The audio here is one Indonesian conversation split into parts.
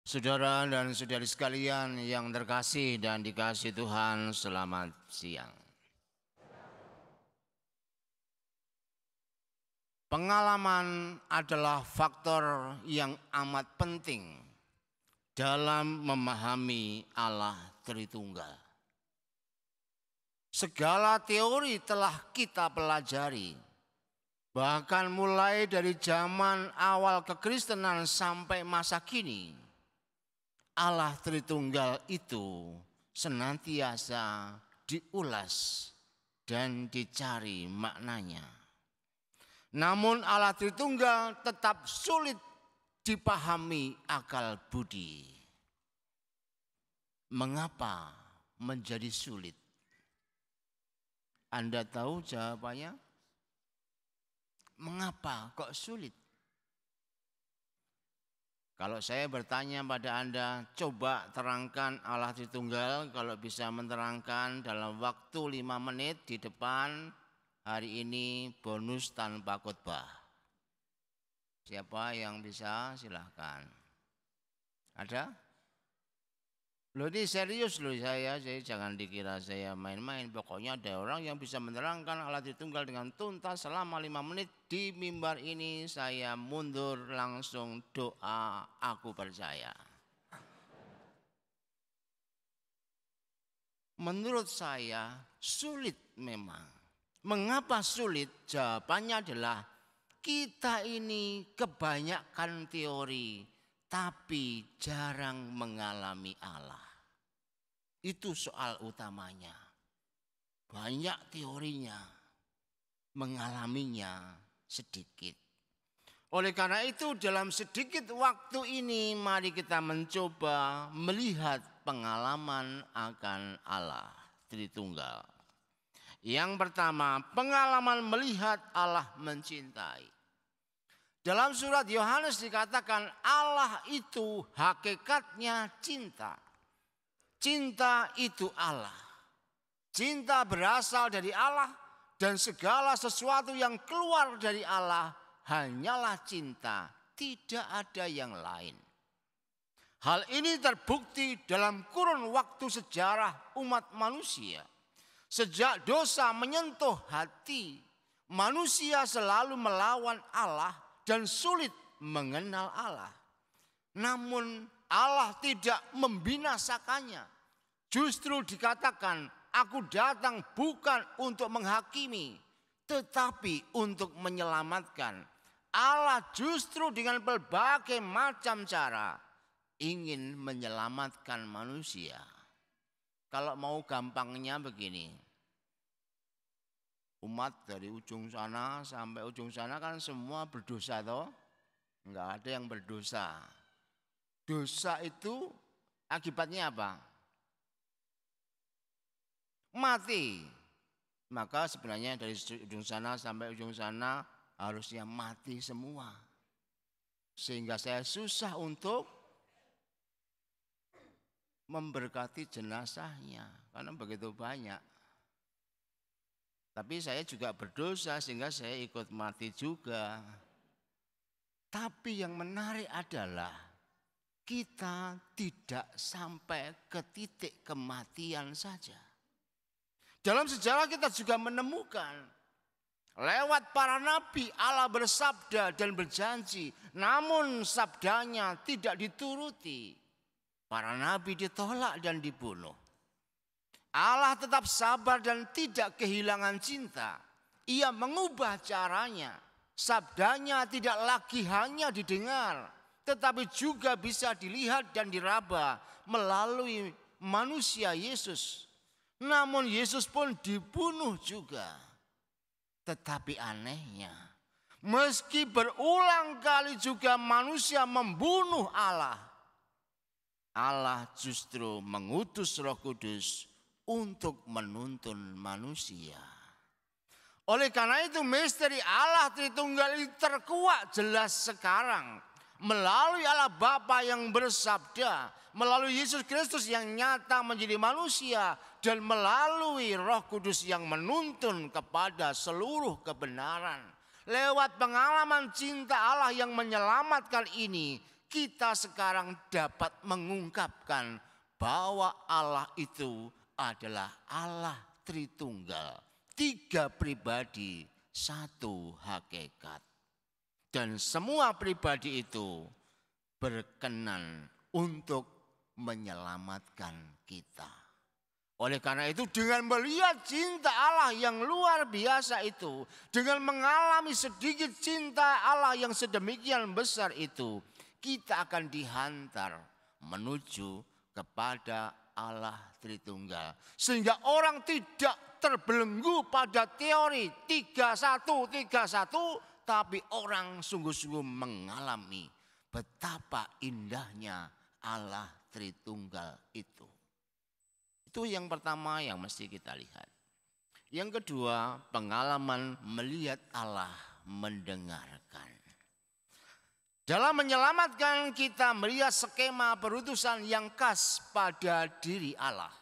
Saudara dan saudari sekalian yang terkasih dan dikasihi Tuhan, selamat siang. Pengalaman adalah faktor yang amat penting dalam memahami Allah Tritunggal. Segala teori telah kita pelajari, bahkan mulai dari zaman awal kekristenan sampai masa kini. Allah Tritunggal itu senantiasa diulas dan dicari maknanya. Namun Allah Tritunggal tetap sulit dipahami akal budi. Mengapa menjadi sulit? Anda tahu jawabannya? Mengapa kok sulit? Kalau saya bertanya pada Anda, coba terangkan Allah Tritunggal. Kalau bisa menerangkan dalam waktu 5 menit di depan, hari ini bonus tanpa khotbah. Siapa yang bisa? Silahkan. Ada? Loh, ini serius loh saya jangan dikira saya main-main. Pokoknya ada orang yang bisa menerangkan Allah Tritunggal dengan tuntas selama 5 menit di mimbar ini. Saya mundur langsung doa, aku percaya. Menurut saya sulit memang. Mengapa sulit? Jawabannya adalah kita ini kebanyakan teori tapi jarang mengalami Allah. Itu soal utamanya. Banyak teorinya, mengalaminya sedikit. Oleh karena itu dalam sedikit waktu ini mari kita mencoba melihat pengalaman akan Allah Tritunggal. Yang pertama, pengalaman melihat Allah mencintai. Dalam surat Yohanes dikatakan Allah itu hakikatnya cinta. Cinta itu Allah. Cinta berasal dari Allah dan segala sesuatu yang keluar dari Allah hanyalah cinta, tidak ada yang lain. Hal ini terbukti dalam kurun waktu sejarah umat manusia. Sejak dosa menyentuh hati, manusia selalu melawan Allah dan sulit mengenal Allah. Namun Allah tidak membinasakannya. Justru dikatakan, aku datang bukan untuk menghakimi, tetapi untuk menyelamatkan. Allah justru dengan berbagai macam cara ingin menyelamatkan manusia. Kalau mau gampangnya begini, umat dari ujung sana sampai ujung sana kan semua berdosa toh? Enggak ada yang berdosa. Dosa itu akibatnya apa? Mati. Maka sebenarnya dari ujung sana sampai ujung sana harusnya mati semua. Sehingga saya susah untuk memberkati jenazahnya karena begitu banyak. Tapi saya juga berdosa sehingga saya ikut mati juga. Tapi yang menarik adalah kita tidak sampai ke titik kematian saja. Dalam sejarah kita juga menemukan lewat para nabi Allah bersabda dan berjanji, namun sabdanya tidak dituruti. Para nabi ditolak dan dibunuh. Allah tetap sabar dan tidak kehilangan cinta. Ia mengubah caranya. Sabdanya tidak lagi hanya didengar, tetapi juga bisa dilihat dan diraba melalui manusia Yesus. Namun Yesus pun dibunuh juga. Tetapi anehnya, meski berulang kali juga manusia membunuh Allah, Allah justru mengutus Roh Kudus untuk menuntun manusia. Oleh karena itu misteri Allah Tritunggal ini terkuak jelas sekarang. Melalui Allah Bapa yang bersabda, melalui Yesus Kristus yang nyata menjadi manusia, dan melalui Roh Kudus yang menuntun kepada seluruh kebenaran. Lewat pengalaman cinta Allah yang menyelamatkan ini, kita sekarang dapat mengungkapkan bahwa Allah itu adalah Allah Tritunggal. 3 pribadi, 1 hakikat. Dan semua pribadi itu berkenan untuk menyelamatkan kita. Oleh karena itu dengan melihat cinta Allah yang luar biasa itu, dengan mengalami sedikit cinta Allah yang sedemikian besar itu, kita akan dihantar menuju kepada Allah Tritunggal. Sehingga orang tidak terbelenggu pada teori 3-1, tapi orang sungguh-sungguh mengalami betapa indahnya Allah Tritunggal itu. Itu yang pertama yang mesti kita lihat. Yang kedua, pengalaman melihat Allah mendengarkan. Dalam menyelamatkan kita melihat skema perutusan yang khas pada diri Allah.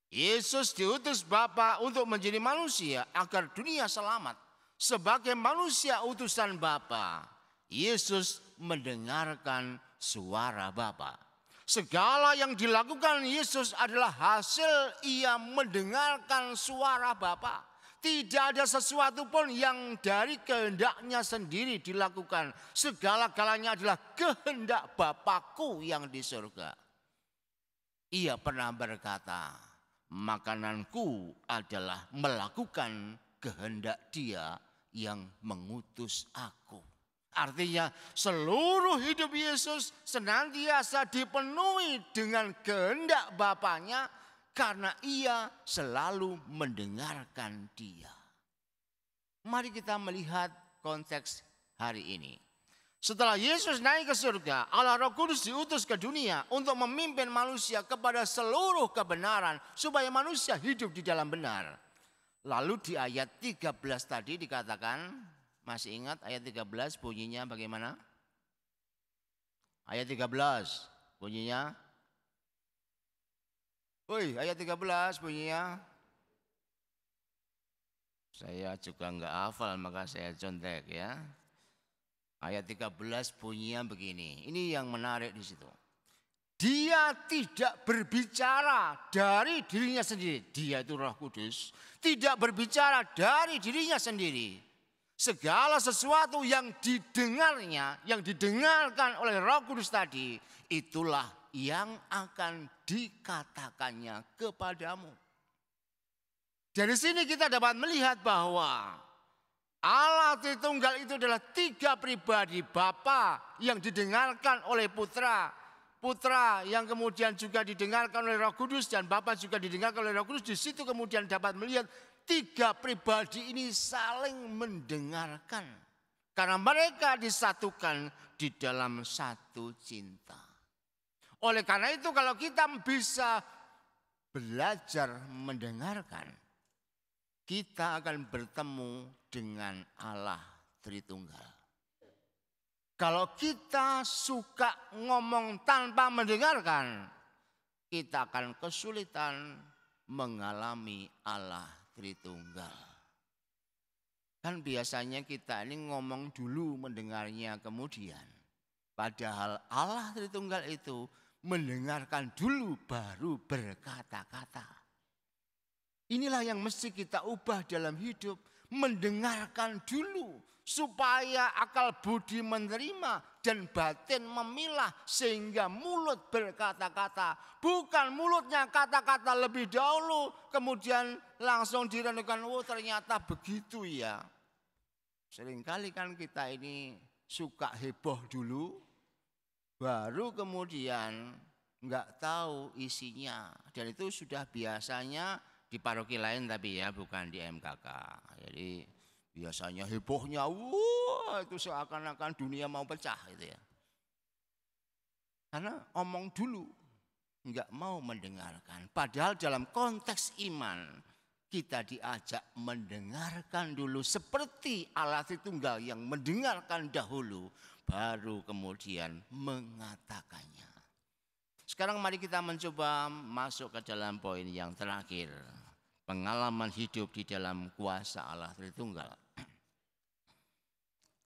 Yesus diutus Bapa untuk menjadi manusia agar dunia selamat. Sebagai manusia utusan Bapa, Yesus mendengarkan suara Bapa. Segala yang dilakukan Yesus adalah hasil ia mendengarkan suara Bapa. Tidak ada sesuatu pun yang dari kehendaknya sendiri dilakukan. Segala-galanya adalah kehendak Bapakku yang di surga. Ia pernah berkata, makananku adalah melakukan kehendak Dia yang mengutus aku. Artinya seluruh hidup Yesus senantiasa dipenuhi dengan kehendak Bapaknya. Karena ia selalu mendengarkan Dia. Mari kita melihat konteks hari ini. Setelah Yesus naik ke surga, Allah Roh Kudus diutus ke dunia untuk memimpin manusia kepada seluruh kebenaran supaya manusia hidup di dalam benar. Lalu di ayat 13 tadi dikatakan, masih ingat ayat 13 bunyinya bagaimana? Ayat 13 bunyinya, ayat 13 bunyinya. Saya juga enggak hafal maka saya contek ya. Ayat 13 bunyinya begini. Ini yang menarik di situ. Dia tidak berbicara dari dirinya sendiri. Dia itu Roh Kudus. Tidak berbicara dari dirinya sendiri. Segala sesuatu yang didengarnya, yang didengarkan oleh Roh Kudus tadi, itulah yang akan dikatakannya kepadamu. Dari sini kita dapat melihat bahwa Allah Tritunggal itu adalah 3 pribadi, Bapa yang didengarkan oleh Putra, Putra yang kemudian juga didengarkan oleh Roh Kudus, dan Bapa juga didengarkan oleh Roh Kudus. Di situ kemudian dapat melihat 3 pribadi ini saling mendengarkan karena mereka disatukan di dalam satu cinta. Oleh karena itu kalau kita bisa belajar mendengarkan, kita akan bertemu dengan Allah Tritunggal. Kalau kita suka ngomong tanpa mendengarkan, kita akan kesulitan mengalami Allah Tritunggal. Kan biasanya kita ini ngomong dulu mendengarnya kemudian. Padahal Allah Tritunggal itu mendengarkan dulu baru berkata-kata. Inilah yang mesti kita ubah dalam hidup. Mendengarkan dulu supaya akal budi menerima dan batin memilah sehingga mulut berkata-kata. Bukan mulutnya kata-kata lebih dahulu kemudian langsung direnungkan, oh ternyata begitu ya. Seringkali kan kita ini suka heboh dulu, baru kemudian nggak tahu isinya. Dan itu sudah biasanya di paroki lain tapi ya bukan di MKK. Jadi biasanya hebohnya, wah itu seakan-akan dunia mau pecah gitu ya. Karena omong dulu, nggak mau mendengarkan. Padahal dalam konteks iman kita diajak mendengarkan dulu seperti Allah Tritunggal yang mendengarkan dahulu, baru kemudian mengatakannya. Sekarang mari kita mencoba masuk ke dalam poin yang terakhir. Pengalaman hidup di dalam kuasa Allah Tritunggal.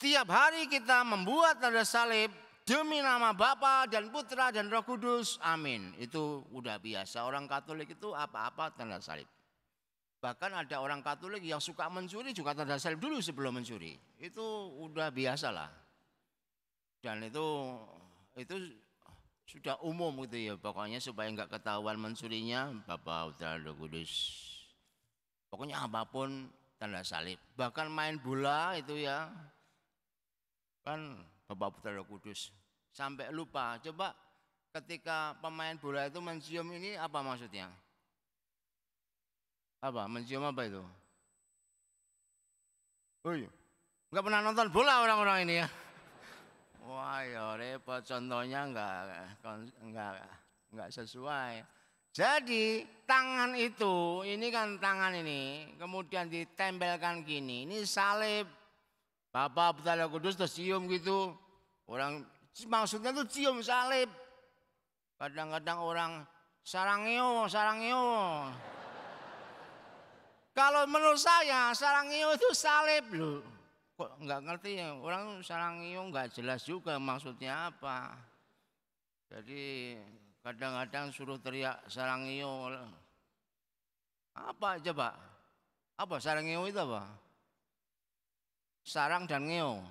Tiap hari kita membuat tanda salib demi nama Bapa dan Putra dan Roh Kudus, amin. Itu udah biasa. Orang Katolik itu apa-apa tanda salib. Bahkan ada orang Katolik yang suka mencuri juga tanda salib dulu sebelum mencuri. Itu udah biasa lah. Dan itu sudah umum gitu ya. Pokoknya supaya nggak ketahuan mencurinya, Bapa, Putra, Roh Kudus. Pokoknya apapun tanda salib. Bahkan main bola itu ya, kan Bapa, Putra, Roh Kudus. Sampai lupa. Coba ketika pemain bola itu mencium ini apa maksudnya? Apa? Mencium apa itu? Oh iya. Nggak pernah nonton bola orang-orang ini ya. Wah ya repot, contohnya nggak sesuai. Jadi tangan itu, ini kan tangan ini, kemudian ditempelkan gini, ini salib. Bapa, Putra, Roh Kudus terus cium gitu. Orang maksudnya tuh cium salib. Kadang-kadang orang sarangeo. Kalau menurut saya sarangeo itu salib loh. Kok nggak ngerti ya, orang sarangeo nggak jelas juga maksudnya apa. Jadi kadang-kadang suruh teriak sarangeo. Apa coba? Apa sarangeo itu apa? Sarang dan ngeo.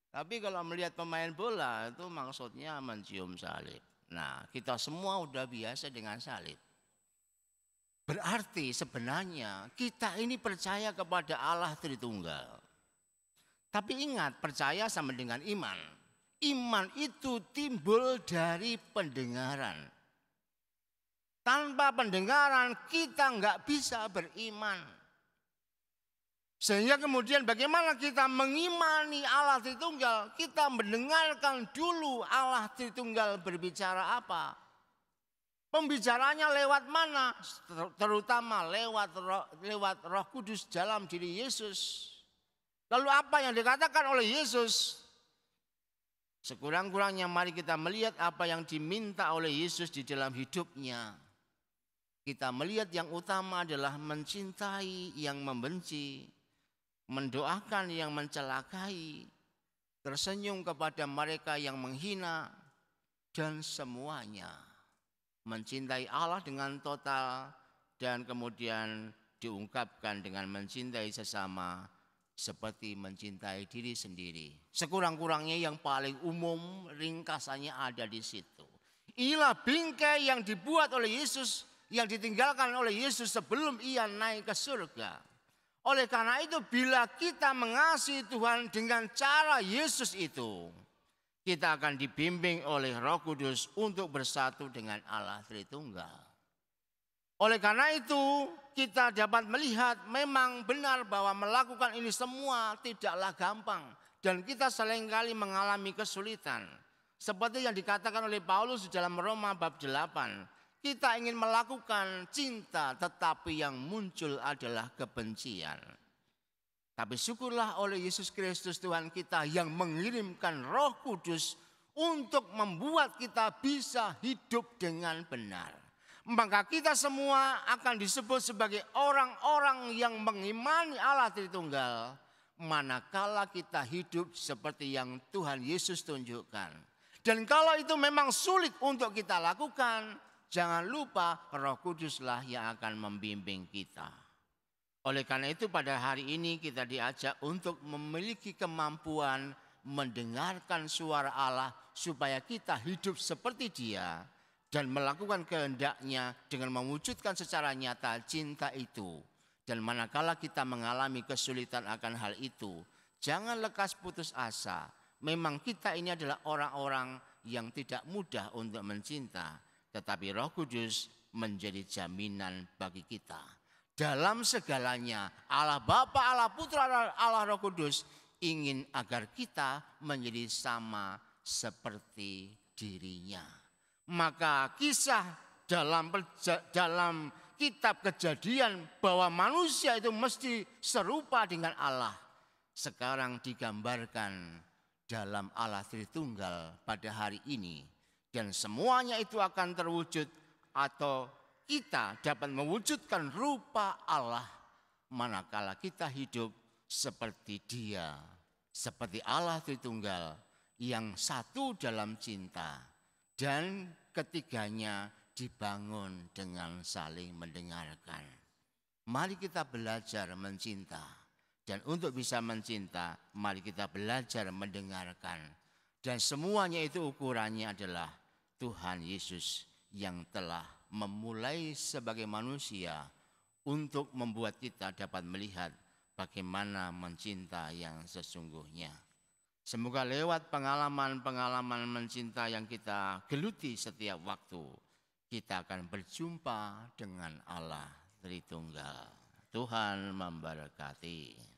Tapi kalau melihat pemain bola itu maksudnya mencium salib. Nah, kita semua udah biasa dengan salib. Berarti sebenarnya kita ini percaya kepada Allah Tritunggal. Tapi ingat, percaya sama dengan iman. Iman itu timbul dari pendengaran. Tanpa pendengaran kita nggak bisa beriman. Sehingga kemudian bagaimana kita mengimani Allah Tritunggal? Kita mendengarkan dulu Allah Tritunggal berbicara apa. Pembicaranya lewat mana? Terutama lewat Roh Kudus dalam diri Yesus. Lalu apa yang dikatakan oleh Yesus? Sekurang-kurangnya mari kita melihat apa yang diminta oleh Yesus di dalam hidupnya. Kita melihat yang utama adalah mencintai yang membenci, mendoakan yang mencelakai, tersenyum kepada mereka yang menghina, dan semuanya. Mencintai Allah dengan total dan kemudian diungkapkan dengan mencintai sesama seperti mencintai diri sendiri. Sekurang-kurangnya yang paling umum ringkasannya ada di situ. Inilah bingkai yang dibuat oleh Yesus, yang ditinggalkan oleh Yesus sebelum ia naik ke surga. Oleh karena itu bila kita mengasihi Tuhan dengan cara Yesus itu, kita akan dibimbing oleh Roh Kudus untuk bersatu dengan Allah Tritunggal. Oleh karena itu kita dapat melihat memang benar bahwa melakukan ini semua tidaklah gampang. Dan kita seringkali mengalami kesulitan. Seperti yang dikatakan oleh Paulus di dalam Roma bab 8. Kita ingin melakukan cinta tetapi yang muncul adalah kebencian. Tapi syukurlah oleh Yesus Kristus Tuhan kita yang mengirimkan Roh Kudus untuk membuat kita bisa hidup dengan benar. Maka kita semua akan disebut sebagai orang-orang yang mengimani Allah Tritunggal. Manakala kita hidup seperti yang Tuhan Yesus tunjukkan. Dan kalau itu memang sulit untuk kita lakukan, jangan lupa Roh Kuduslah yang akan membimbing kita. Oleh karena itu pada hari ini kita diajak untuk memiliki kemampuan mendengarkan suara Allah supaya kita hidup seperti Dia dan melakukan kehendaknya dengan mewujudkan secara nyata cinta itu. Dan manakala kita mengalami kesulitan akan hal itu, jangan lekas putus asa. Memang kita ini adalah orang-orang yang tidak mudah untuk mencinta, tetapi Roh Kudus menjadi jaminan bagi kita. Dalam segalanya Allah Bapa, Allah Putra, Allah Roh Kudus ingin agar kita menjadi sama seperti dirinya. Maka kisah dalam kitab Kejadian bahwa manusia itu mesti serupa dengan Allah. Sekarang digambarkan dalam Allah Tritunggal pada hari ini. Dan semuanya itu akan terwujud atau kita dapat mewujudkan rupa Allah manakala kita hidup seperti Dia seperti Allah Tritunggal yang satu dalam cinta dan ketiganya dibangun dengan saling mendengarkan. Mari kita belajar mencinta, dan untuk bisa mencinta mari kita belajar mendengarkan, dan semuanya itu ukurannya adalah Tuhan Yesus yang telah memulai sebagai manusia untuk membuat kita dapat melihat bagaimana mencinta yang sesungguhnya. Semoga lewat pengalaman-pengalaman mencinta yang kita geluti setiap waktu, kita akan berjumpa dengan Allah Tritunggal. Tuhan memberkati.